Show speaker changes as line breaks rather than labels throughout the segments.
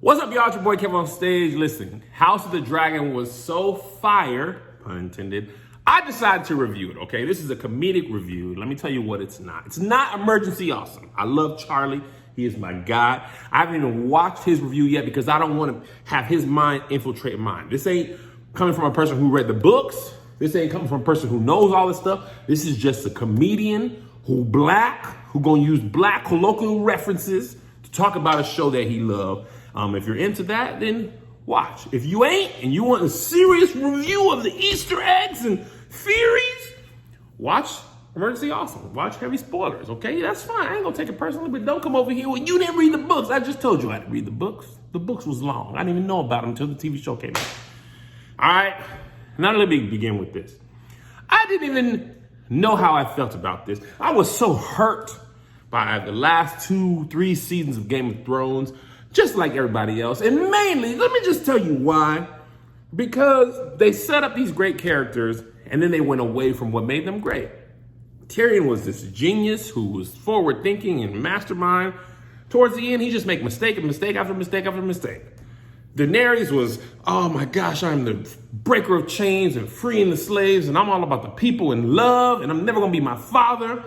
What's up, y'all? It's your boy Kevin on stage. Listen, House of the Dragon was so fire, pun intended, I decided to review it, okay? This is a comedic review. Let me tell you what it's not. It's not emergency awesome. I love Charlie. He is my guy. I haven't even watched his review yet because I don't want to have his mind infiltrate mine. This ain't coming from a person who read the books. This ain't coming from a person who knows all this stuff. This is just a comedian who gonna use black colloquial references to talk about a show that he loved. If you're into that, then watch. If you ain't and you want a serious review of the Easter eggs and theories, watch Emergency Awesome. Watch heavy spoilers, okay? That's fine. I ain't gonna take it personally, but don't come over here. Well, you didn't read the books. I just told you I didn't read the books. The books was long. I didn't even know about them until the TV show came out. All right, now let me begin with this. I didn't even know how I felt about this. I was so hurt by the last 2-3 seasons of Game of Thrones, just like everybody else. And mainly, let me just tell you why. Because they set up these great characters and then they went away from what made them great. Tyrion was this genius who was forward thinking and mastermind. Towards the end, he just made mistake after mistake after mistake. Daenerys was, oh my gosh, I'm the breaker of chains and freeing the slaves, and I'm all about the people and love, and I'm never gonna be my father.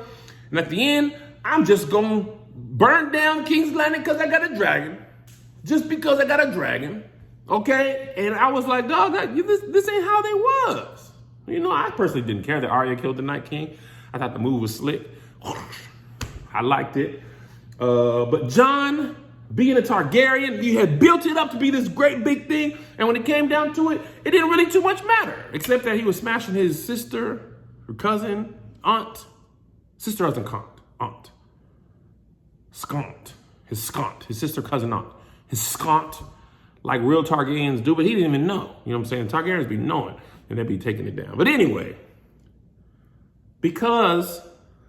And at the end, I'm just gonna burn down King's Landing because I got a dragon. Just because I got a dragon, okay? And I was like, dog, this ain't how they was. You know, I personally didn't care that Arya killed the Night King. I thought the move was slick. I liked it. But Jon, being a Targaryen, you had built it up to be this great big thing. And when it came down to it, it didn't really too much matter. Except that he was smashing his sister, her cousin, aunt. Sister wasn't aunt. Skaunt. His sister, cousin, aunt. His skaunt, like real Targaryens do, but he didn't even know. You know what I'm saying? Targaryens be knowing, and they'd be taking it down. But anyway, because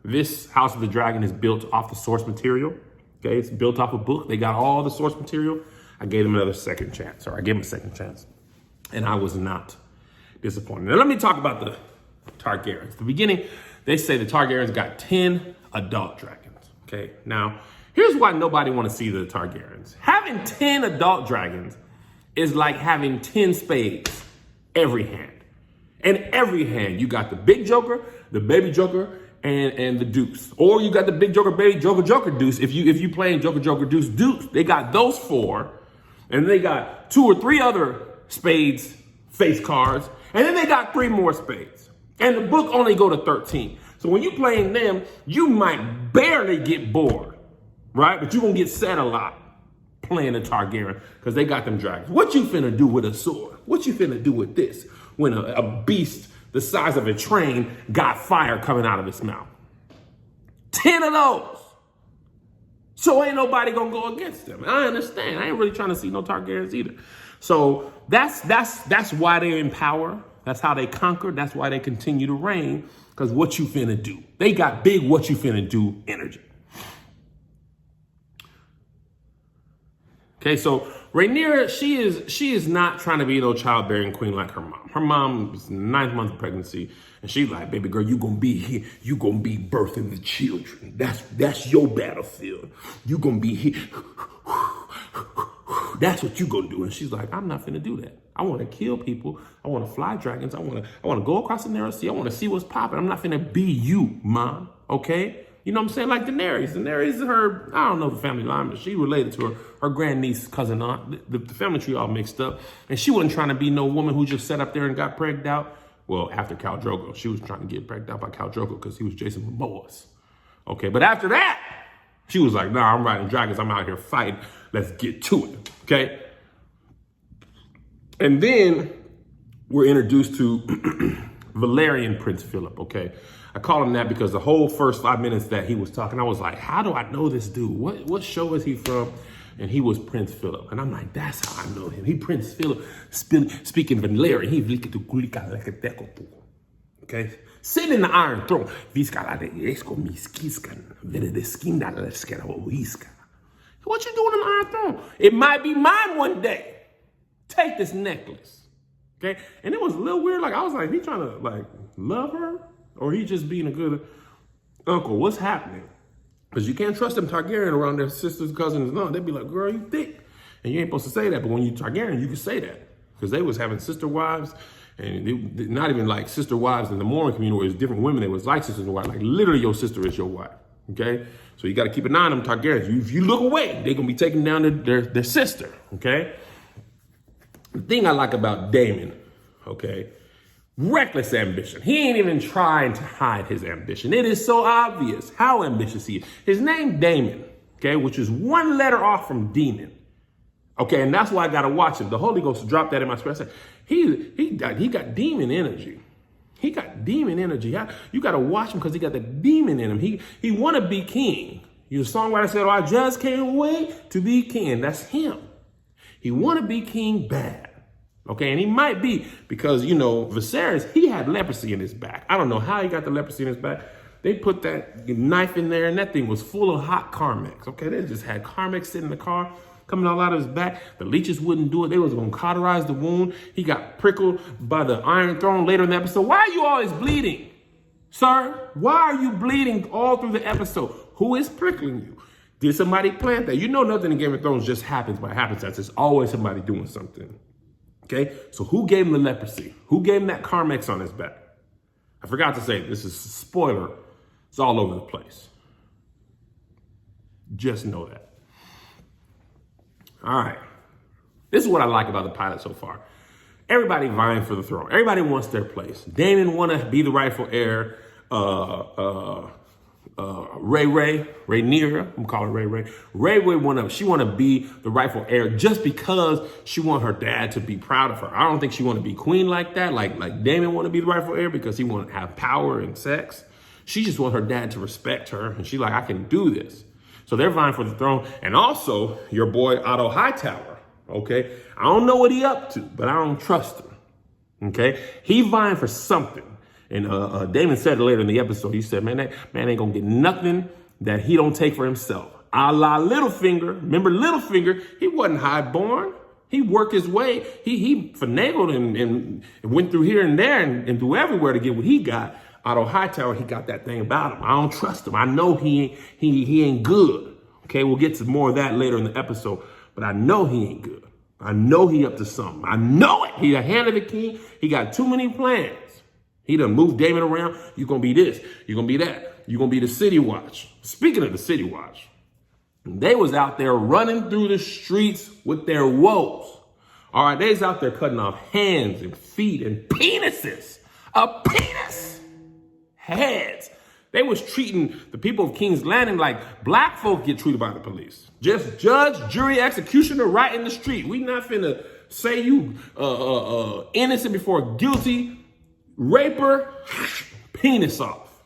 this House of the Dragon is built off the source material, okay, it's built off a book, they got all the source material, I gave them another second chance, or I gave them a second chance, and I was not disappointed. Now let me talk about the Targaryens. At the beginning, they say the Targaryens got 10 adult dragons, okay? Now, here's why nobody want to see the Targaryens. Having 10 adult dragons is like having 10 spades every hand. And every hand, you got the big joker, the baby joker, and the deuce. Or you got the big joker, baby joker, joker, deuce. If you playing joker, joker, deuce, deuce, they got those 4. And they got 2 or 3 other spades, face cards. And then they got 3 more spades. And the book only go to 13. So when you playing them, you might barely get bored. Right? But you're going to get sad a lot playing a Targaryen because they got them dragons. What you finna do with a sword? What you finna do with this when a beast the size of a train got fire coming out of its mouth? 10 of those. So ain't nobody going to go against them. I understand. I ain't really trying to see no Targaryens either. So that's why they're in power. That's how they conquer. That's why they continue to reign, because what you finna do. They got big what you finna do energy. Okay, so Rhaenyra, she is not trying to be no childbearing queen like her mom. Her mom was 9th month of pregnancy, and she's like, baby girl, you gonna be here. You gonna be birthing the children. That's your battlefield. You gonna be here. That's what you gonna do. And she's like, I'm not finna do that. I want to kill people. I want to fly dragons. I want to go across the narrow sea. I want to see what's popping. I'm not finna be you, mom. Okay. You know what I'm saying? Like Daenerys. Daenerys is her, I don't know the family line, but she related to her grandniece, cousin, aunt. The family tree all mixed up. And she wasn't trying to be no woman who just sat up there and got pregged out. Well, after Khal Drogo, she was trying to get pregged out by Khal Drogo because he was Jason Momoa's. Okay, but after that, she was like, nah, I'm riding dragons. I'm out here fighting. Let's get to it, okay? And then we're introduced to Valerian Prince Philip, okay? I call him that because the whole first 5 minutes that he was talking, I was like, how do I know this dude? What show is he from? And he was Prince Philip. And I'm like, that's how I know him. He Prince Philip, speaking Valerian. Okay? Sitting in the Iron Throne. What you doing in the Iron Throne? It might be mine one day. Take this necklace. Okay? And it was a little weird. Like, I was like, he trying to, like, love her? Or he just being a good uncle? What's happening? Because you can't trust them Targaryen around their sisters, cousins. No, they'd be like, girl, you thick. And you ain't supposed to say that, but when you Targaryen, you can say that. Because they was having sister wives, and they, not even like sister wives in the Mormon community where it's different women that was like sisters and wives. Like literally your sister is your wife, okay? So you got to keep an eye on them Targaryens. If you look away, they're going to be taking down their sister, okay? The thing I like about Daemon, okay, reckless ambition. He ain't even trying to hide his ambition. It is so obvious how ambitious he is. His name Daemon, okay, which is one letter off from demon. Okay, and that's why I gotta watch him. The Holy Ghost dropped that in my spirit. I said, he got demon energy. He got demon energy. You gotta watch him because he got the demon in him. He wanna be king. The songwriter said, "Oh, I just can't wait to be king." That's him. He wanna be king bad. Okay, and he might be because, Viserys, he had leprosy in his back. I don't know how he got the leprosy in his back. They put that knife in there and that thing was full of hot Carmex. Okay, they just had Carmex sitting in the car, coming all out of his back. The leeches wouldn't do it. They was going to cauterize the wound. He got prickled by the Iron Throne later in the episode. Why are you always bleeding, sir? Why are you bleeding all through the episode? Who is prickling you? Did somebody plant that? Nothing in Game of Thrones just happens by happenstance. It's always somebody doing something. Okay, so who gave him the leprosy? Who gave him that Carmex on his back? I forgot to say, this is a spoiler. It's all over the place. Just know that. All right. This is what I like about the pilot so far. Everybody vying for the throne. Everybody wants their place. Daemon want to be the rightful heir. Rhaenyra, I'm gonna call her Ray. She want to be the rightful heir just because she want her dad to be proud of her. I don't think she want to be queen like that, like Daemon want to be the rightful heir because he want to have power and sex. She just want her dad to respect her, and she like, I can do this. So they're vying for the throne, and also your boy Otto Hightower. Okay, I don't know what he up to, but I don't trust him. Okay, he vying for something. And Daemon said later in the episode, he said, man, that man ain't gonna get nothing that he don't take for himself. A la Littlefinger. Remember Littlefinger? He wasn't highborn. He worked his way. He finagled and went through here and there and through everywhere to get what he got. Otto Hightower, he got that thing about him. I don't trust him. I know he ain't good. Okay, we'll get to more of that later in the episode. But I know he ain't good. I know he up to something. I know it. He the hand of the king. He got too many plans. He done moved Daemon around. You're going to be this. You're going to be that. You're going to be the City Watch. Speaking of the City Watch, they was out there running through the streets with their woes. All right, they was out there cutting off hands and feet and penises. A penis. Heads. They was treating the people of King's Landing like black folk get treated by the police. Just judge, jury, executioner right in the street. We not finna say you innocent before guilty. Raper, penis off.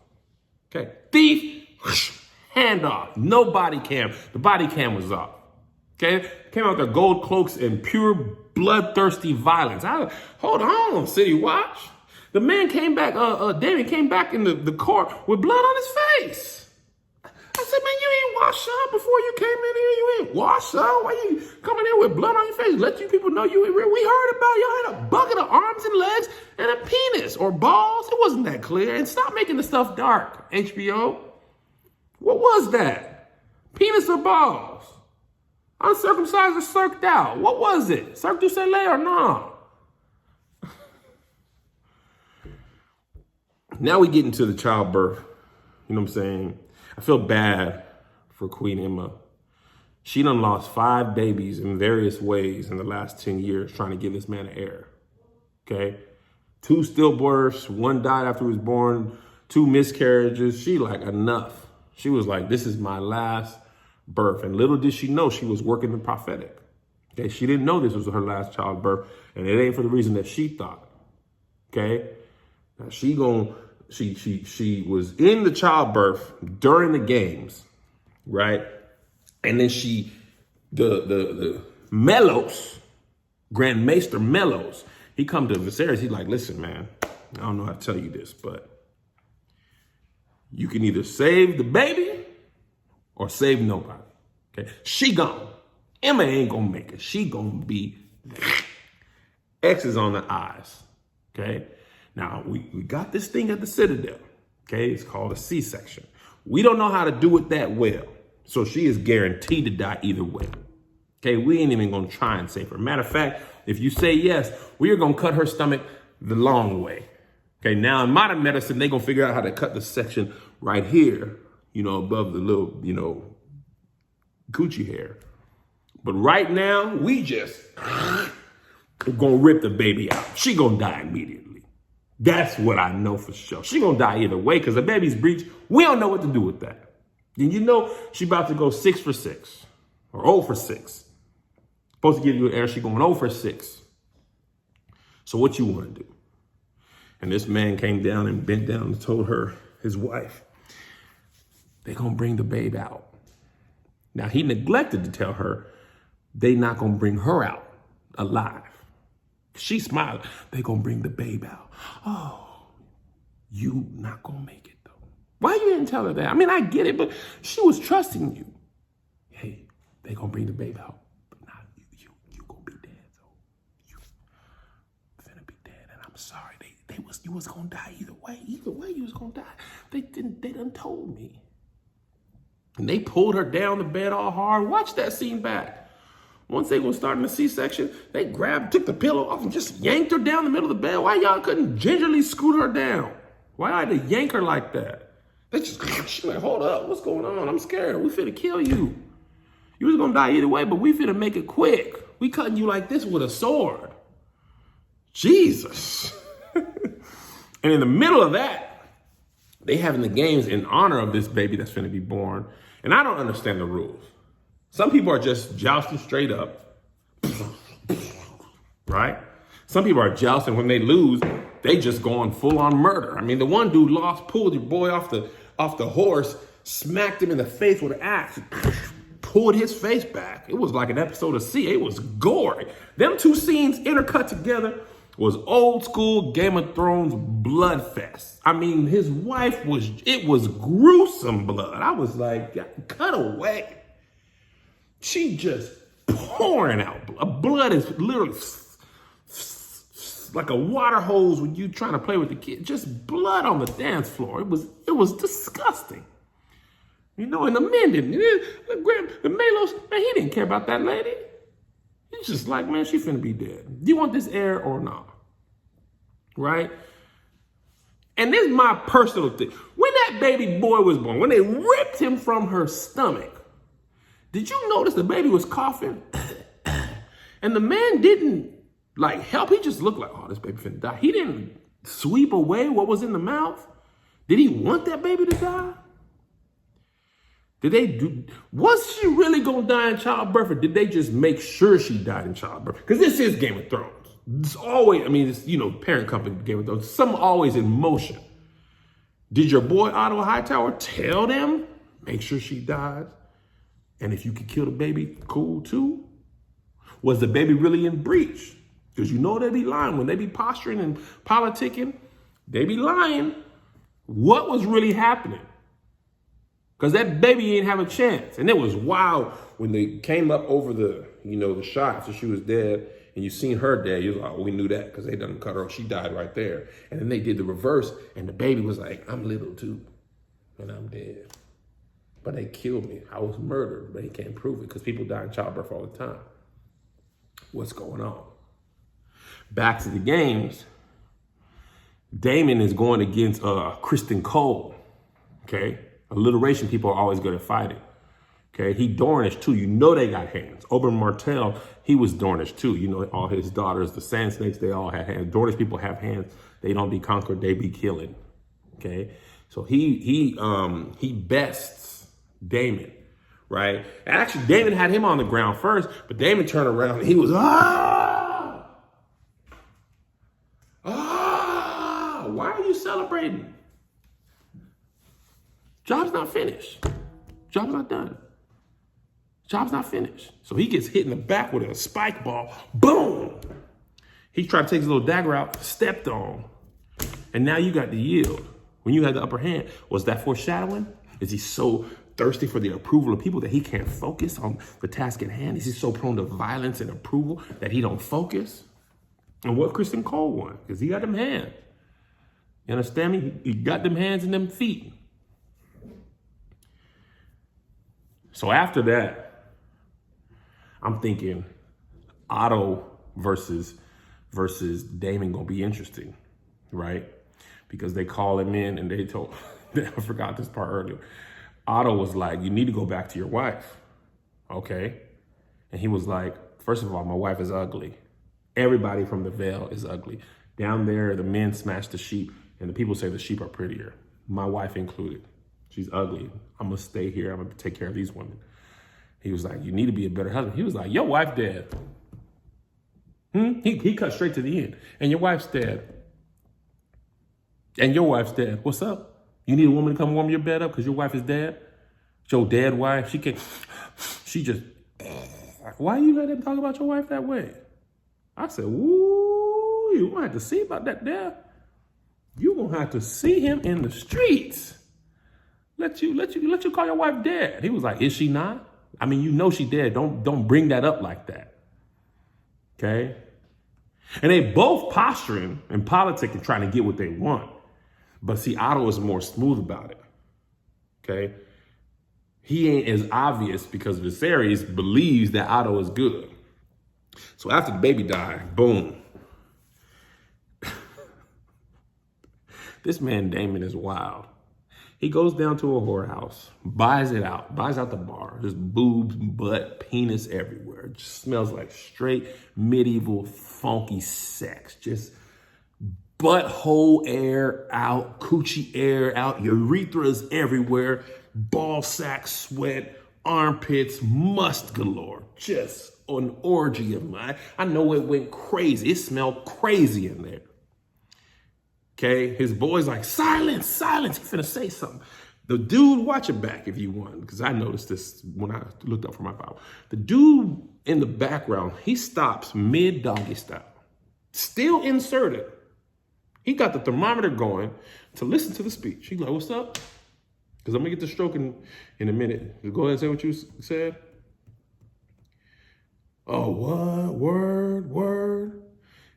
Okay. Thief, hand off. No body cam. The body cam was off. Okay. Came out with their gold cloaks and pure bloodthirsty violence. Hold on, City Watch. The man came back, David came back in the court with blood on his face. I said, man, you ain't washed up before you came in here. You ain't washed up. Why you coming in with blood on your face? Let you people know you ain't real. We heard about y'all had a bucket of arms and legs and a penis or balls. It wasn't that clear. And stop making the stuff dark, HBO. What was that? Penis or balls? Uncircumcised or circed out? What was it? Cirque du Soleil or no? Now we get into the childbirth. You know what I'm saying? I feel bad for Queen Emma. She done lost 5 babies in various ways in the last 10 years trying to give this man an heir. Okay? 2 stillbirths, 1 died after he was born, 2 miscarriages. She like, enough. She was like, this is my last birth. And little did she know she was working the prophetic. Okay? She didn't know this was her last childbirth, and it ain't for the reason that she thought. Okay? Now she was in the childbirth during the games, right? And then the Mellos, Grand Maester Mellos, he come to Viserys. He's like, listen, man, I don't know how to tell you this, but you can either save the baby or save nobody. Okay, she gone. Emma ain't gonna make it. She gonna be X's on the eyes. Okay. Now, we got this thing at the Citadel, okay? It's called a C-section. We don't know how to do it that well, so she is guaranteed to die either way, Okay, we ain't even gonna try and save her. Matter of fact, if you say yes, we are gonna cut her stomach the long way. Okay, now in modern medicine, they're gonna figure out how to cut the section right here, above the little, coochie hair. But right now, we just gonna rip the baby out. She gonna die immediately. That's what I know for sure. She gonna die either way because the baby's breech, we don't know what to do with that. And she about to go 6 for 6 or 0 for 6. Supposed to give you an error, she going 0 for 6. So what you want to do? And this man came down and bent down and told her, his wife, they're going to bring the babe out. Now, he neglected to tell her they not going to bring her out alive. She smiled. They're going to bring the babe out. Oh, you not going to make it, though. Why you didn't tell her that? I mean, I get it, but she was trusting you. Hey, they're going to bring the babe out. But not you. You going to be dead, though. You finna be dead, and I'm sorry. You was gonna die either way. Either way, you was gonna die. They done told me. And they pulled her down the bed all hard. Watch that scene back. Once they were starting the C-section, they took the pillow off and just yanked her down the middle of the bed. Why y'all couldn't gingerly scoot her down? Why had to yank her like that? She's like, hold up, what's going on? I'm scared. We finna kill you. You was gonna die either way, but we finna make it quick. We cutting you like this with a sword. Jesus. And in the middle of that, they having the games in honor of this baby that's finna be born. And I don't understand the rules. Some people are just jousting straight up, right? Some people are jousting when they lose, they just going full on murder. I mean, the one dude pulled your boy off the horse, smacked him in the face with an axe, pulled his face back. It was like an episode of C. It was gory. Them two scenes intercut together was old school Game of Thrones blood fest. I mean, his wife it was gruesome blood. I was like, cut away. She just pouring out blood. Blood is literally like a water hose when you trying to play with the kid. Just blood on the dance floor. It was disgusting. And the men didn't. The Malos, man, he didn't care about that lady. He's just like, man, she finna be dead. Do you want this air or not? Right? And this is my personal thing. When that baby boy was born, when they ripped him from her stomach, did you notice the baby was coughing? And the man didn't help. He just looked like, oh, this baby finna die. He didn't sweep away what was in the mouth. Did he want that baby to die? Was she really gonna die in childbirth, or did they just make sure she died in childbirth? Because this is Game of Thrones. It's always, parent company Game of Thrones. Something always in motion. Did your boy Otto Hightower tell them, make sure she dies? And if you could kill the baby, cool too? Was the baby really in breach? Because they be lying. When they be posturing and politicking, they be lying. What was really happening? Because that baby ain't have a chance. And it was wild when they came up over the shots and she was dead and you seen her dead. You was like, oh, we knew that because they done cut her off. She died right there. And then they did the reverse and the baby was like, I'm little too and I'm dead. But they killed me. I was murdered, but they can't prove it because people die in childbirth all the time. What's going on? Back to the games. Damon is going against Kristen Cole, okay? Alliteration people are always good at fighting. Okay, he Dornish too. They got hands. Oberyn Martell, he was Dornish too. All his daughters, the Sand Snakes, they all had hands. Dornish people have hands. They don't be conquered. They be killing. Okay, so he bests Daemon, right? Actually, Daemon had him on the ground first, but Daemon turned around and he was why are you celebrating? Job's not finished. Job's not done. Job's not finished. So he gets hit in the back with a spike ball. Boom! He tried to take his little dagger out, stepped on. And now you got the yield. When you had the upper hand, was that foreshadowing? Is he so thirsty for the approval of people that he can't focus on the task at hand? Is he so prone to violence and approval that he don't focus? And what Kristen Cole won? Because he got them hands. You understand me? He got them hands and them feet. So after that, I'm thinking Otto versus Damon gonna be interesting, right? Because they call him in and they told, I forgot this part earlier. Otto was like, you need to go back to your wife, okay? And he was like, first of all, my wife is ugly. Everybody from the Vale is ugly. Down there, the men smash the sheep and the people say the sheep are prettier. My wife included. She's ugly. I'm gonna stay here. I'm gonna take care of these women. He was like, you need to be a better husband. He was like, your wife dead. He cut straight to the end. And your wife's dead. And your wife's dead. What's up? You need a woman to come warm your bed up because your wife is dead? Your dead wife, she just, why you let him talk about your wife that way? I said, woo, you gonna have to see about that there. You gonna have to see him in the streets. Let you call your wife dead. He was like, is she not? I mean, you know she dead. Don't bring that up like that. Okay? And they both posturing and politicking, trying to get what they want. But see, Otto is more smooth about it. Okay? He ain't as obvious because Viserys believes that Otto is good. So after the baby died, boom. This man Damon is wild. He goes down to a whorehouse, buys out the bar. Just boobs, butt, penis everywhere. It just smells like straight medieval funky sex. Just butthole air out, coochie air out, urethras everywhere, ball sack sweat, armpits, must galore. Just an orgy of mine. I know it went crazy. It smelled crazy in there. Okay, his boy's like, silence, silence. He's finna say something. The dude, watch it back if you want, because I noticed this when I looked up for my Bible. The dude in the background, he stops mid-doggy style, still inserted. He got the thermometer going to listen to the speech. He's like, what's up? Because I'm gonna get to stroking in a minute. Go ahead and say what you said. Oh, what? Word.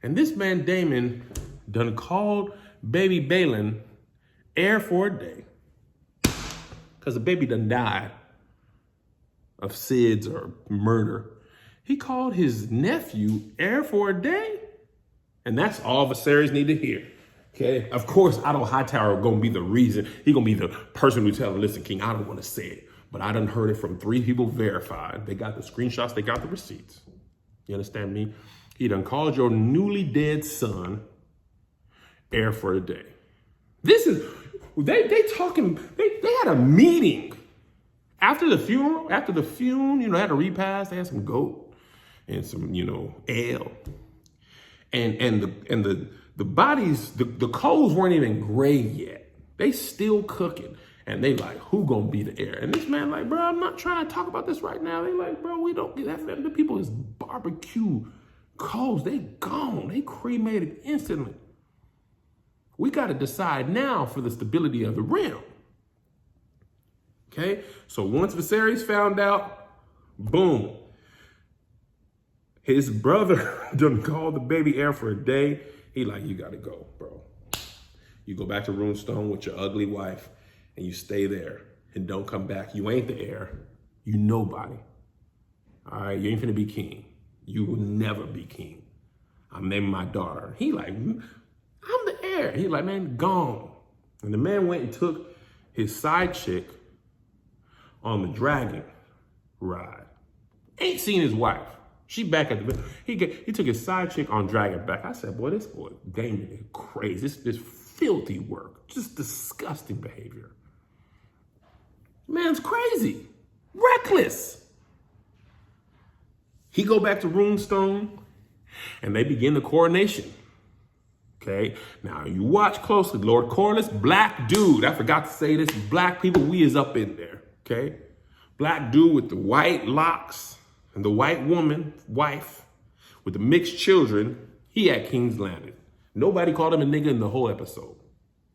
And this man, Damon, done called baby Balin heir for a day. Because the baby done died of SIDS or murder. He called his nephew heir for a day. And that's all Viserys need to hear. Okay, of course, Otto Hightower gonna be the reason. He gonna be the person who tell him, listen, King, I don't wanna say it, but I done heard it from 3 people verified. They got the screenshots, they got the receipts. You understand me? He done called your newly dead son heir for a day. This is, they had a meeting after the funeral, had a repast, they had some goat and some, ale. And the bodies, the coals weren't even gray yet. They still cooking. And they like, who gonna be the heir? And this man like, bro, I'm not trying to talk about this right now. They like, bro, we don't get that. The people is barbecue coals. They gone. They cremated instantly. We got to decide now for the stability of the realm. Okay? So once Viserys found out, boom. His brother done called the baby heir for a day. He like, you got to go, bro. You go back to Runestone with your ugly wife and you stay there and don't come back. You ain't the heir. You nobody. All right? You ain't finna be king. You will never be king. I'm naming my daughter. He like, I'm the heir. He like, man, gone. And the man went and took his side chick on the dragon ride. Ain't seen his wife. She back at the, he took his side chick on dragon back. I said, boy, this boy, Damon is crazy. This filthy work. Just disgusting behavior. Man's crazy. Reckless. He go back to Runestone and they begin the coronation. Okay, now you watch closely. Lord Corlys, black dude. I forgot to say this. Black people, we is up in there. Okay, black dude with the white locks and the white woman, wife, with the mixed children. He at King's Landing. Nobody called him a nigga in the whole episode.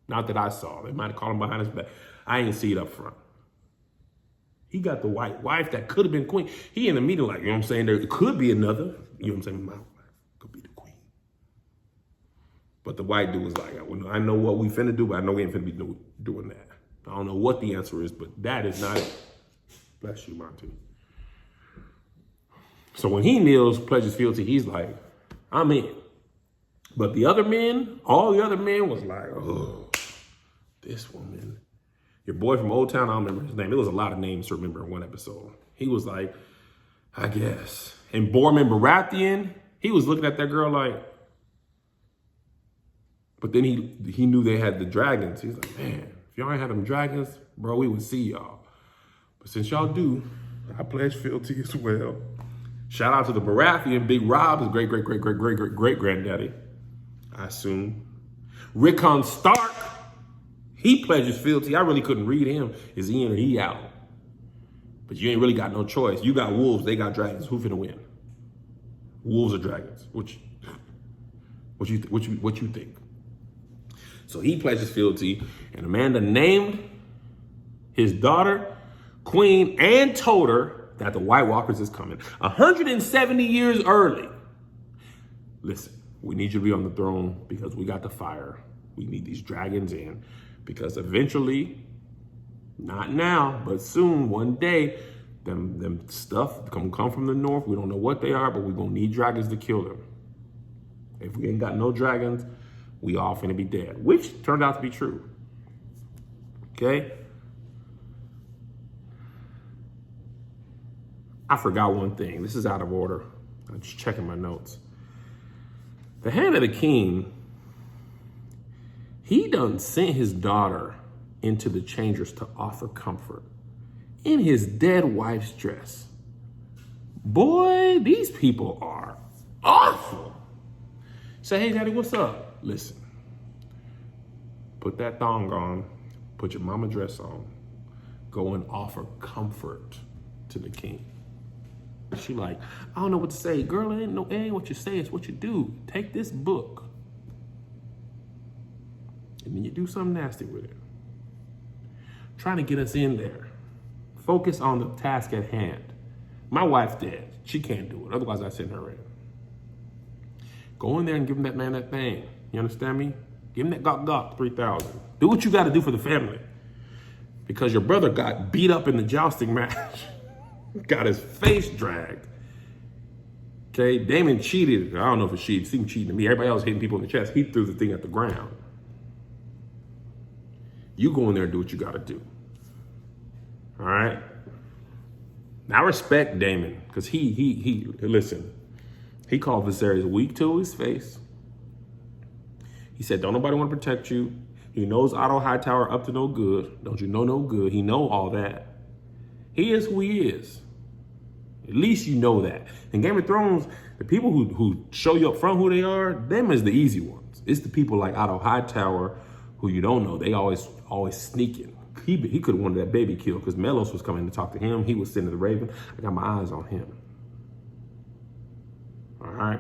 Not that I saw. They might have called him behind his back. I ain't see it up front. He got the white wife that could have been queen. He in the meeting like, you know what I'm saying? There could be another. You know what I'm saying? My wife could be the queen. But the white dude was like, I know what we finna do, but I know we ain't finna be doing that. I don't know what the answer is, but that is not it. Bless you, Monty. So when he kneels, pledges fealty, he's like, I'm in. But the other men, all the other men was like, oh, this woman. Your boy from Old Town, I don't remember his name. There was a lot of names to remember in one episode. He was like, I guess. And Borman Baratheon, he was looking at that girl like, but then he knew they had the dragons. He's like, man, if y'all ain't had them dragons, bro, we would see y'all. But since y'all do, I pledge fealty as well. Shout out to the Baratheon, Big Rob's great-great-great-great-great-great-granddaddy, I assume. Rickon Stark, he pledges fealty. I really couldn't read him. Is he in or he out? But you ain't really got no choice. You got wolves, they got dragons. Who finna win? Wolves or dragons? What you think? So he pledges fealty, and Amanda named his daughter Queen and told her that the White Walkers is coming 170 years early. Listen, we need you to be on the throne because we got the fire. We need these dragons in because eventually, not now, but soon, one day, them stuff gonna come from the north. We don't know what they are, but we're gonna need dragons to kill them. If we ain't got no dragons, we all finna be dead, which turned out to be true. Okay? I forgot one thing. This is out of order. I'm just checking my notes. The Hand of the King, he done sent his daughter into the changers to offer comfort in his dead wife's dress. Boy, these people are awful. Say, hey, daddy, what's up? Listen, put that thong on, put your mama dress on, go and offer comfort to the king. She like, I don't know what to say. Girl, it ain't what you say, it's what you do. Take this book and then you do something nasty with it. Trying to get us in there. Focus on the task at hand. My wife's dead. She can't do it. Otherwise, I send her in. Go in there and give him that man that thing. You understand me? Give him that got 3,000. Do what you got to do for the family. Because your brother got beat up in the jousting match. Got his face dragged. Okay, Damon cheated. I don't know if it's cheating. Seemed cheating to me. Everybody else hitting people in the chest. He threw the thing at the ground. You go in there and do what you got to do. All right? Now, I respect Damon because he listen, he called Viserys weak to his face. He said, don't nobody want to protect you. He knows Otto Hightower up to no good. Don't you know no good? He know all that. He is who he is. At least you know that. In Game of Thrones, the people who show you up front who they are, them is the easy ones. It's the people like Otto Hightower who you don't know. They always sneaking. He could have wanted that baby killed because Melos was coming to talk to him. He was sitting to the Raven. I got my eyes on him. All right.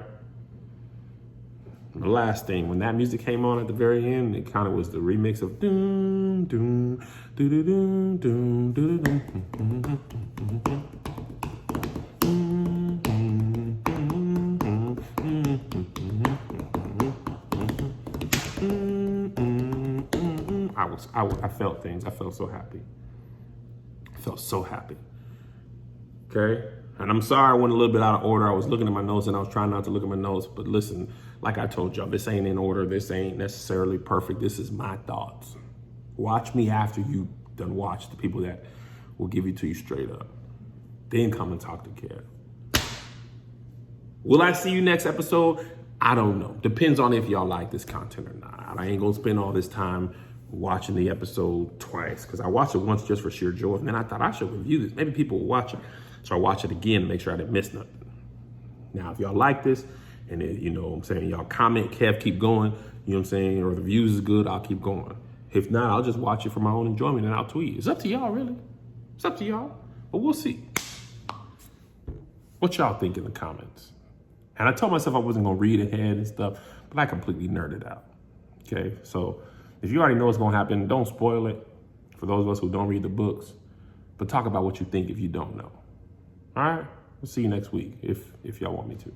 The last thing, when that music came on at the very end, it kind of was the remix of doom doom doo doo doom doom doo doo doom. I felt things. I felt so happy. I felt so happy. Okay? And I'm sorry I went a little bit out of order. I was looking at my notes and I was trying not to look at my notes. But listen, like I told y'all, this ain't in order. This ain't necessarily perfect. This is my thoughts. Watch me after you done watch the people that will give it to you straight up. Then come and talk to Kev. Will I see you next episode? I don't know. Depends on if y'all like this content or not. I ain't gonna spend all this time watching the episode twice because I watched it once just for sheer joy. And then I thought I should review this. Maybe people will watch it. So I watch it again to make sure I didn't miss nothing. Now, if y'all like this, and it, you know what I'm saying, y'all comment, Kev, keep going, you know what I'm saying, or the views is good, I'll keep going. If not, I'll just watch it for my own enjoyment and I'll tweet. It's up to y'all, really. It's up to y'all, but we'll see. What y'all think in the comments? And I told myself I wasn't gonna read ahead and stuff, but I completely nerded out, okay? So if you already know what's gonna happen, don't spoil it for those of us who don't read the books, but talk about what you think if you don't know. All right, we'll see you next week if y'all want me to.